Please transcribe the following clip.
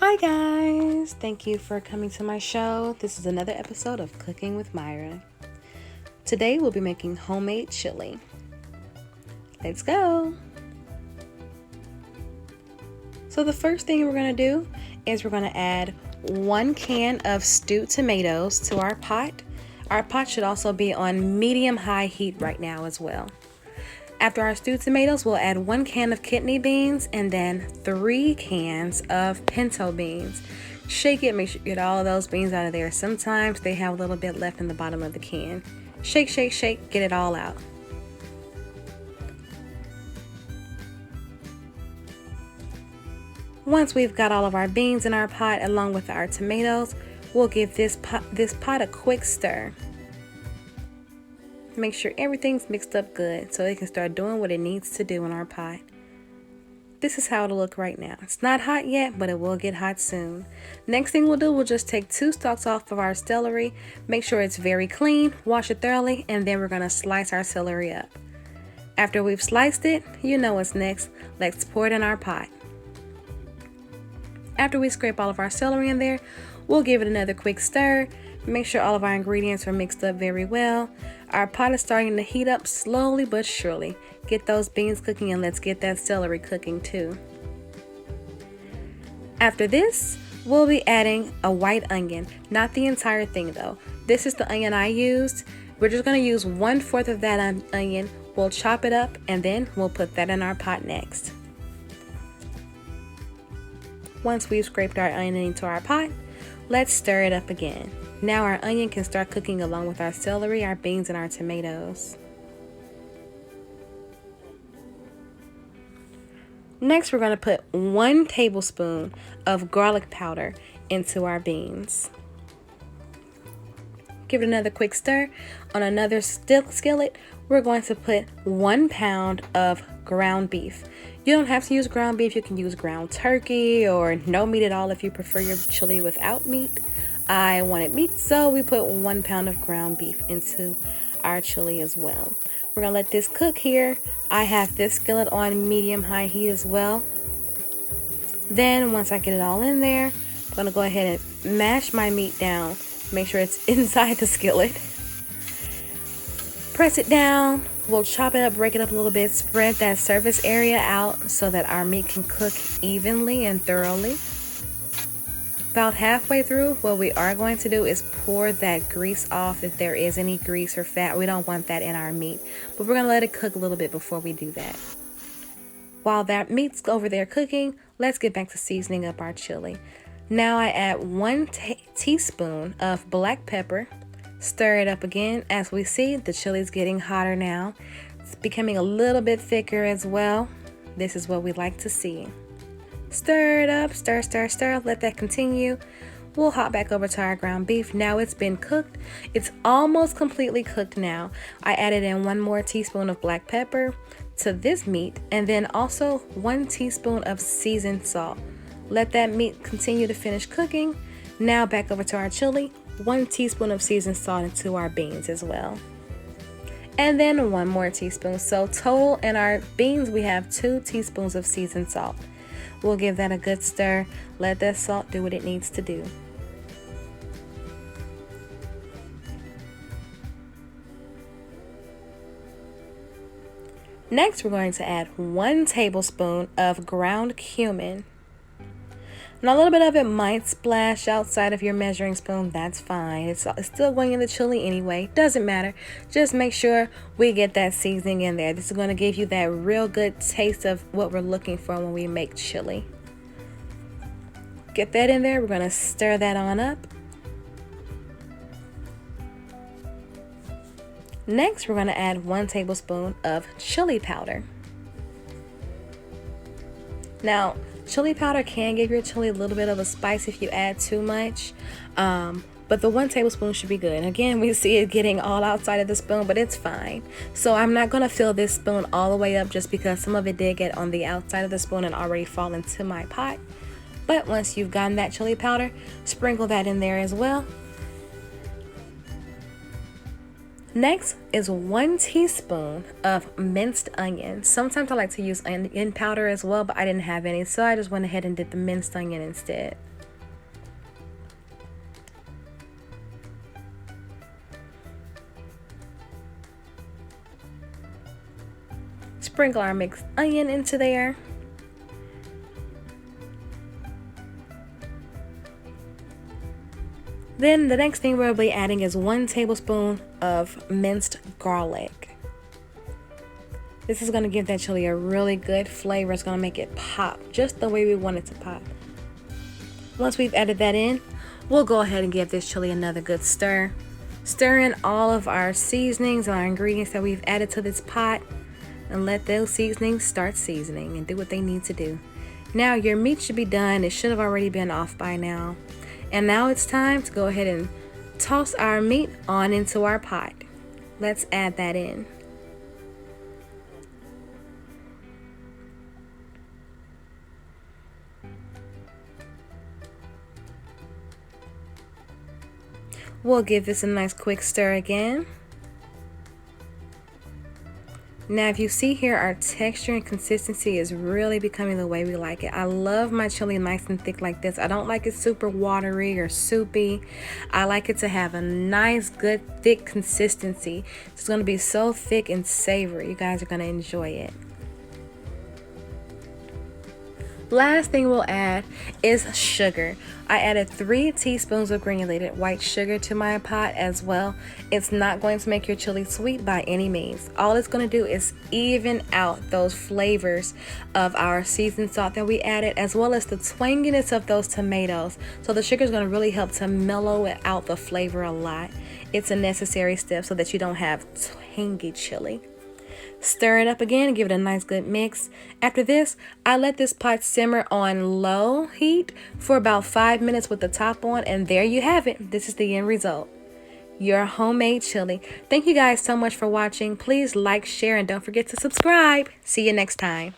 Hi guys, thank you for coming to my show. This is another episode of Cooking with Myra. Today we'll be making homemade chili. Let's go. So the first thing we're going to do is we're going to add 1 can of stewed tomatoes to our pot. Our pot should also be on medium-high heat right now as well. After our stewed tomatoes, we'll add 1 can of kidney beans and then 3 cans of pinto beans. Shake it, make sure you get all of those beans out of there. Sometimes they have a little bit left in the bottom of the can. Shake, shake, shake, get it all out. Once we've got all of our beans in our pot along with our tomatoes, we'll give this pot a quick stir. Make sure everything's mixed up good so it can start doing what it needs to do in our pot. This is how it'll look right now. It's not hot yet, but it will get hot soon. Next thing we'll do, we'll just take 2 stalks off of our celery. Make sure it's very clean, wash it thoroughly, and then we're going to slice our celery up. After we've sliced it, you know what's next. Let's pour it in our pot. After we scrape all of our celery in there, we'll give it another quick stir. Make sure all of our ingredients are mixed up very well. Our pot is starting to heat up slowly but surely. Get those beans cooking and let's get that celery cooking too. After this, we'll be adding a white onion. Not the entire thing though. This is the onion I used. We're just going to use 1/4 of that onion. We'll chop it up and then we'll put that in our pot next. Once we've scraped our onion into our pot, let's stir it up again. Now our onion can start cooking along with our celery, our beans, and our tomatoes. Next, we're going to put 1 tablespoon of garlic powder into our beans. Give it another quick stir. On another skillet, we're going to put 1 pound of ground beef. You don't have to use ground beef. You can use ground turkey or no meat at all if you prefer your chili without meat. I wanted meat, so we put 1 pound of ground beef into our chili as well. We're going to let this cook here. I have this skillet on medium-high heat as well. Then once I get it all in there, I'm going to go ahead and mash my meat down. Make sure it's inside the skillet. Press it down. We'll chop it up, break it up a little bit, spread that surface area out so that our meat can cook evenly and thoroughly. About halfway through, what we are going to do is pour that grease off if there is any grease or fat. We don't want that in our meat, but we're going to let it cook a little bit before we do that. While that meat's over there cooking, let's get back to seasoning up our chili. Now I add 1 teaspoon of black pepper. Stir it up again. As we see, the chili's getting hotter now. It's becoming a little bit thicker as well. This is what we like to see. Stir it up, stir, stir, stir. Let that continue. We'll hop back over to our ground beef. Now it's been cooked. It's almost completely cooked now. I added in 1 more teaspoon of black pepper to this meat and then also 1 teaspoon of seasoned salt. Let that meat continue to finish cooking. Now back over to our chili. 1 teaspoon of seasoned salt into our beans as well. And then 1 more teaspoon. So total in our beans we have 2 teaspoons of seasoned salt. We'll give that a good stir. Let that salt do what it needs to do. Next, we're going to add 1 tablespoon of ground cumin. Now, a little bit of it might splash outside of your measuring spoon. That's fine. It's still going in the chili anyway. Doesn't matter. Just make sure we get that seasoning in there. This is going to give you that real good taste of what we're looking for when we make chili. Get that in there. We're going to stir that on up. Next, we're going to add 1 tablespoon of chili powder. Now, chili powder can give your chili a little bit of a spice if you add too much, but the 1 tablespoon should be good. Again, we see it getting all outside of the spoon, but it's fine. So I'm not going to fill this spoon all the way up just because some of it did get on the outside of the spoon and already fall into my pot. But once you've gotten that chili powder, sprinkle that in there as well. Next is 1 teaspoon of minced onion. Sometimes I like to use onion powder as well, but I didn't have any, so I just went ahead and did the minced onion instead. sprinkle our mixed onion into there. Then the next thing we'll be adding is 1 tablespoon of minced garlic. This is going to give that chili a really good flavor. It's going to make it pop just the way we want it to pop. Once we've added that in, we'll go ahead and give this chili another good stir. Stir in all of our seasonings and our ingredients that we've added to this pot, and let those seasonings start seasoning and do what they need to do. Now your meat should be done. It should have already been off by now. And now it's time to go ahead and toss our meat on into our pot. Let's add that in. We'll give this a nice quick stir again. Now if you see here, our texture and consistency is really becoming the way we like it. I love my chili nice and thick like this. I don't like it super watery or soupy. I like it to have a nice, good, thick consistency. It's going to be so thick and savory. You guys are going to enjoy it. Last thing we'll add is sugar. I added 3 teaspoons of granulated white sugar to my pot as well. It's not going to make your chili sweet by any means. All it's going to do is even out those flavors of our seasoned salt that we added, as well as the twanginess of those tomatoes. So the sugar is going to really help to mellow out the flavor a lot. It's a necessary step so that you don't have tangy chili. Stir it up again and give it a nice good mix. After this, I let this pot simmer on low heat for about 5 minutes with the top on, and there you have it. This is the end result. Your homemade chili. Thank you guys so much for watching. Please like, share, and don't forget to subscribe. See you next time.